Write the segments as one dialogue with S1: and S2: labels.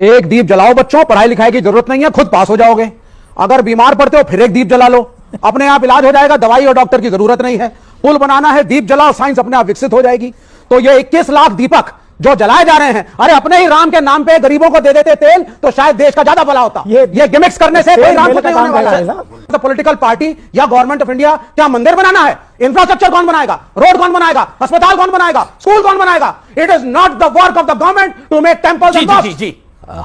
S1: एक दीप जलाओ बच्चों, पढ़ाई लिखाई की जरूरत नहीं है, खुद पास हो जाओगे। अगर बीमार पड़ते हो फिर एक दीप जला लो, अपने आप इलाज हो जाएगा, दवाई और डॉक्टर की जरूरत नहीं है। पुल बनाना है, दीप जलाओ, साइंस अपने आप विकसित हो जाएगी। तो ये 21 लाख दीपक जो जलाए जा रहे हैं, अरे अपने ही राम के नाम पे गरीबों को दे देते तेल तो शायद देश का ज्यादा भला होता। ये गिमिक्स करने से कोई राम नहीं होने वाला है। तो पॉलिटिकल पार्टी या गवर्नमेंट ऑफ इंडिया क्या मंदिर बनाना है? इंफ्रास्ट्रक्चर कौन बनाएगा? रोड कौन बनाएगा? अस्पताल कौन बनाएगा? स्कूल कौन बनाएगा? It is not the work of the government to make temples and mosques.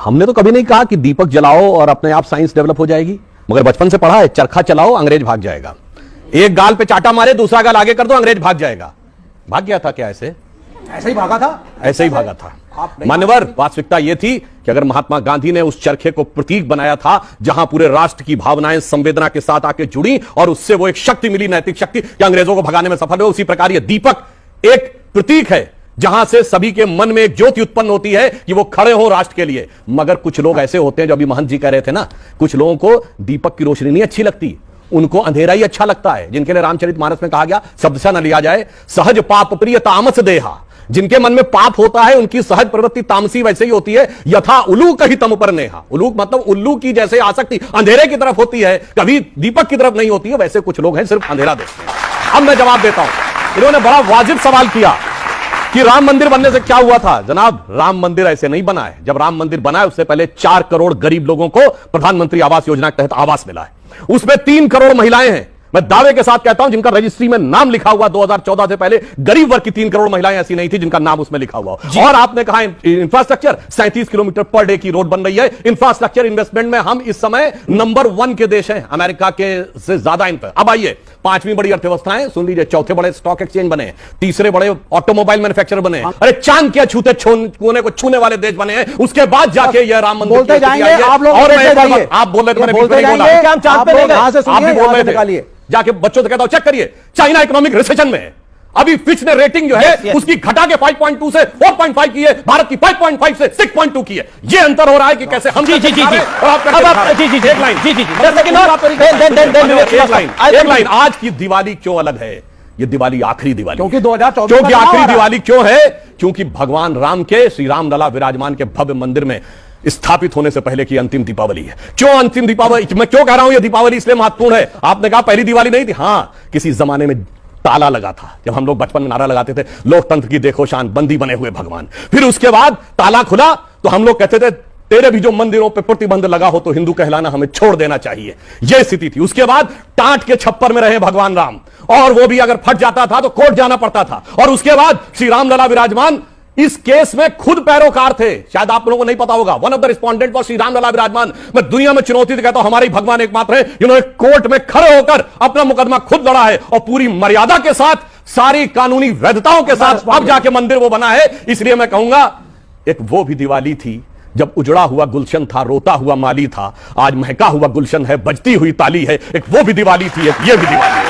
S2: हमने तो कभी नहीं कहा कि दीपक जलाओ और अपने आप साइंस डेवलप हो जाएगी, मगर बचपन से पढ़ा है चरखा चलाओ अंग्रेज भाग जाएगा। एक गाल पे चाटा मारे, दूसरा गाल आगे कर दो, अंग्रेज भाग जाएगा। भाग गया था क्या? ऐसे
S1: ही भागा था,
S2: ऐसे ही भागा था। मान्यवर, वास्तविकता यह थी कि अगर महात्मा गांधी ने उस चरखे को प्रतीक बनाया था जहां पूरे राष्ट्र की भावनाएं संवेदना के साथ आके जुड़ी और उससे वो एक शक्ति मिली, नैतिक शक्ति, कि अंग्रेजों को भगाने में सफल हुए, उसी प्रकार यह दीपक एक प्रतीक है जहां से सभी के मन में एक ज्योति उत्पन्न होती है कि वो खड़े हो राष्ट्र के लिए। मगर कुछ लोग ऐसे होते हैं, जो अभी महंत जी कह रहे थे ना, कुछ लोगों को दीपक की रोशनी नहीं अच्छी लगती, उनको अंधेरा ही अच्छा लगता है, जिनके लिए रामचरितमानस में कहा गया, शब्द से न लिया जाए, सहज पाप प्रिय तामस देहा। जिनके मन में पाप होता है उनकी सहज प्रवृत्ति तामसी वैसे ही होती है। यथा उलूक ही तम पर नेहा, उलूक मतलब उल्लू की जैसे आसक्ति अंधेरे की तरफ होती है, कभी दीपक की तरफ नहीं होती है, वैसे कुछ लोग हैं सिर्फ अंधेरा देखते हैं। अब मैं जवाब देता हूं। इन्होंने बड़ा वाजिब सवाल किया कि राम मंदिर बनने से क्या हुआ था। जनाब, राम मंदिर ऐसे नहीं बना है। जब राम मंदिर बना है उससे पहले 4 करोड़ गरीब लोगों को प्रधानमंत्री आवास योजना के तहत आवास मिला है। उसमें 3 करोड़ महिलाएं हैं, मैं दावे के साथ कहता हूं, जिनका रजिस्ट्री में नाम लिखा हुआ 2014 से पहले गरीब वर्ग की 3 करोड़ महिलाएं ऐसी नहीं थी जिनका नाम उसमें लिखा हुआ। और आपने कहा इंफ्रास्ट्रक्चर, 37 किलोमीटर पर डे की रोड बन रही है। इंफ्रास्ट्रक्चर इन्वेस्टमेंट में हम इस समय नंबर 1 के देश हैं, अमेरिका के से ज्यादा इन पर। अब आइए, 5वीं बड़ी अर्थव्यवस्थाएं सुन लीजिए, 4थे बड़े स्टॉक एक्सचेंज बने, तीसरे बड़े ऑटोमोबाइल मैन्युफैक्चरर बने, अरे चांद के छूते कोने को छूने वाले देश बने हैं। उसके बाद जाके यह राम मंदिर
S1: बोलते जाएंगे आप लोग।
S2: और आप बोल रहे थे, मैंने बोला, आप भी बोल रहे थे, जाके बच्चों से कहता हूं चेक करिए, चाइना इकोनॉमिक रिसेशन में है। अभी फिच ने रेटिंग जो है उसकी घटा के 5.2 से 4.5 की है, भारत की 5.5 से 6.2 की है। ये अंतर हो रहा है कि कैसे हम एक लाइन आज की दिवाली क्यों अलग है? ये दिवाली आखिरी दिवाली,
S1: क्योंकि 2024
S2: क्योंकि आखिरी दिवाली क्यों है? क्योंकि भगवान राम के, श्री राम लला विराजमान के भव्य मंदिर में स्थापित होने से पहले की अंतिम दीपावली है। क्यों अंतिम दीपावली? मैं क्यों कह रहा हूं ये दीपावली इसलिए महत्वपूर्ण है? आपने कहा पहली दिवाली नहीं थी। हां, किसी जमाने में ताला लगा था, जब हम लोग बचपन में नारा लगाते थे, लोकतंत्र की देखो शान, बंदी बने हुए भगवान। फिर उसके बाद ताला खुला तो हम लोग कहते थे, तेरे भी जो मंदिरों पे प्रतिबंध लगा हो तो हिंदू कहलाना हमें छोड़ देना चाहिए। यह स्थिति थी। उसके बाद टाट के छप्पर में रहे भगवान राम, और वो भी अगर फट जाता था तो कोर्ट जाना पड़ता था। और उसके बाद श्री राम लला विराजमान इस केस में खुद पैरोकार थे, शायद आप लोगों को नहीं पता होगा। One of the respondent for Shri Ram Lalla Virajman. मैं दुनिया में चुनौती से कहता हूं, हमारे भगवान एकमात्र है जिन्होंने कोर्ट में खड़े होकर अपना मुकदमा खुद लड़ा है, और पूरी मर्यादा के साथ, सारी कानूनी वैधताओं के साथ अब जाके मंदिर वो बना है। इसलिए मैं कहूंगा, एक वो भी दिवाली थी जब उजड़ा हुआ गुलशन था, रोता हुआ माली था, आज महका हुआ गुलशन है, बजती हुई ताली है। एक वो भी दिवाली थी, ये भी दिवाली।